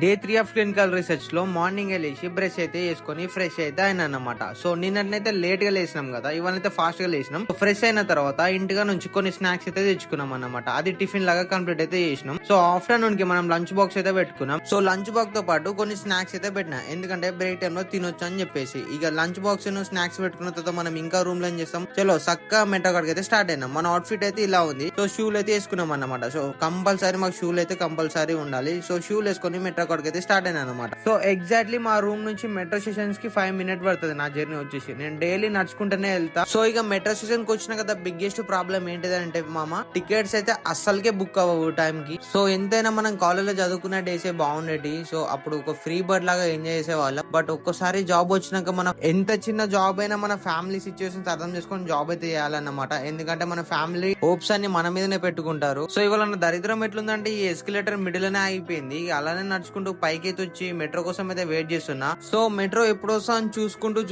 Day 3 of clinical research లో morning లేచి brush అయితే వేసుకొని ఫ్రెష్ అయితే అయినా అనమాట. సో నిన్నైతే లేట్ గా లేసినాం కదా, ఇవాళైతే ఫాస్ట్ గా లేసినాం. ఫ్రెష్ అయిన తర్వాత ఇంటిగా నుంచి కొన్ని స్నాక్స్ అయితే తెచ్చుకున్నాం అన్నమాట. అది టిఫిన్ లాగా కంప్లీట్ అయితే చేసినాం. సో ఆఫ్టర్నూన్ కి మనం లంచ్ బాక్స్ అయితే పెట్టుకున్నాం. సో లంచ్ బాక్స్ తో పాటు కొన్ని స్నాక్స్ అయితే పెట్టినా, ఎందుకంటే బ్రేక్ టైమ్ లో తినొచ్చు అని చెప్పేసి. ఇక లంచ్ బాక్స్ స్నాక్స్ పెట్టుకున్న తర్వాత మనం ఇంకా రూమ్ లో ఏం చేస్తాం, చలో సక్క మెట్రో కాడికి అయితే స్టార్ట్ అయినాం. మన అవుట్ఫిట్ అయితే ఇలా ఉంది. సో షూలు అయితే వేసుకున్నాం అన్నమాట. సో కంపల్సరీ మాకు షూలు అయితే కంపల్సరీ ఉండాలి. సో షూలు వేసుకొని మెట్రో కాడికి అయితే స్టార్ట్ అయినా అనమాట. సో ఎగ్జాక్ట్లీ మా రూమ్ నుంచి మెట్రో స్టేషన్స్ కి 5 minutes పడుతుంది నా జర్నీ వచ్చేసి. నేను డైలీ నడుచుకుంటూనే వెళ్తా. సో ఇక మెట్రో స్టేషన్ కి వచ్చిన కదా బిగ్గెస్ట్ ప్రాబ్లం ఏంటిదంటే మామ, టికెట్స్ అయితే అస్సలకే బుక్ అవ్వవు టైం కి. సో ఎంతైనా మనం కాలేజ్ లో చదువుకునే డేసే బాగుండేటి. సో అప్పుడు ఒక ఫ్రీ బర్డ్ లాగా ఎంజాయ్ చేసేవాళ్ళం. బట్ ఒక్కసారి జాబ్ వచ్చినాక మనం ఎంత చిన్న జాబ్ అయినా మన ఫ్యామిలీ సిచ్యువేషన్స్ అర్థం చేసుకొని జాబ్ అయితే చేయాలన్నమాట. ఎందుకంటే మన ఫ్యామిలీ హోప్స్ అన్ని మన మీదనే పెట్టుకుంటారు. సో ఇవాళ నా దరిద్రం ఎట్లుందంటే ఈ ఎస్కలేటర్ మిడిల్ లోనే అయిపోయింది. అలానే నడుచుకుంటూ పైకి అయితే వచ్చి మెట్రో కోసం అయితే వెయిట్ చేస్తున్నా. సో మెట్రో ఎప్పుడు వస్తా అని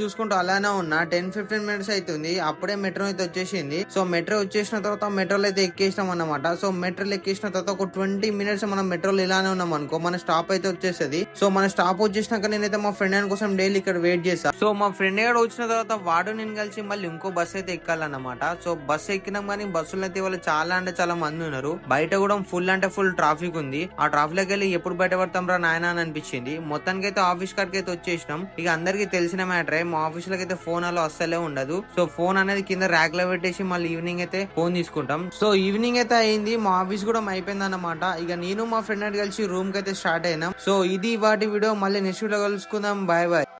చూసుకుంటూ అలానే ఉన్నా. 10-15 minutes అవుతుంది, అప్పుడే మెట్రో అయితే వచ్చేసింది. సో మెట్రో వచ్చేసిన తర్వాత మెట్రోలో అయితే ఎక్కేసినాం అన్నమాట. సో మెట్రోలో ఎక్కేసిన తర్వాత ఒక 20 minutes మనం మెట్రోలో ఇలానే ఉన్నాం అనుకో, మన స్టాప్ అయితే వచ్చేస్తుంది. సో మన స్టాప్ వచ్చేసినాక నేనైతే మా ఫ్రెండ్ కోసం డైలీ ఇక్కడ వెయిట్ చేస్తా. సో మా ఫ్రెండ్ కూడా వచ్చిన తర్వాత వాడు నేను కలిసి మళ్ళీ ఇంకో బస్ అయితే ఎక్కాలన్నమాట. సో బస్ ఎక్కినాం, కానీ బస్సులు అయితే వాళ్ళు చాలా అంటే చాలా మంది ఉన్నారు. బయట కూడా ఫుల్ అంటే ఫుల్ ట్రాఫిక్ ఉంది. ఆ ట్రాఫిక్ లోకి వెళ్ళి ఎప్పుడు బయట పడతాం రా నాయన అని అనిపించింది. మొత్తానికి అయితే ఆఫీస్ కాడికి అయితే వచ్చేసినాం. ఇక అందరికి తెలిసిన మ్యాటరే, మా ఆఫీస్ లోకి అయితే ఫోన్ అలా అస్సలే ఉండదు. సో ఫోన్ అనేది కింద ర్యాక్ లో పెట్టేసి మళ్ళీ ఈవినింగ్ అయితే ఫోన్ తీసుకుంటాం. సో ఈవినింగ్ అయితే అయింది, మా ఆఫీస్ కూడా అయిపోయింది అన్నమాట. ఇక నేను మా ఫ్రెండ్ కలిసి రూమ్ కి అయితే స్టార్ట్ అయినాం. సో ఇది వాటి వీడియో, మళ్ళీ నెక్స్ట్ వీడియో కలుసుకుందాం. Bye bye.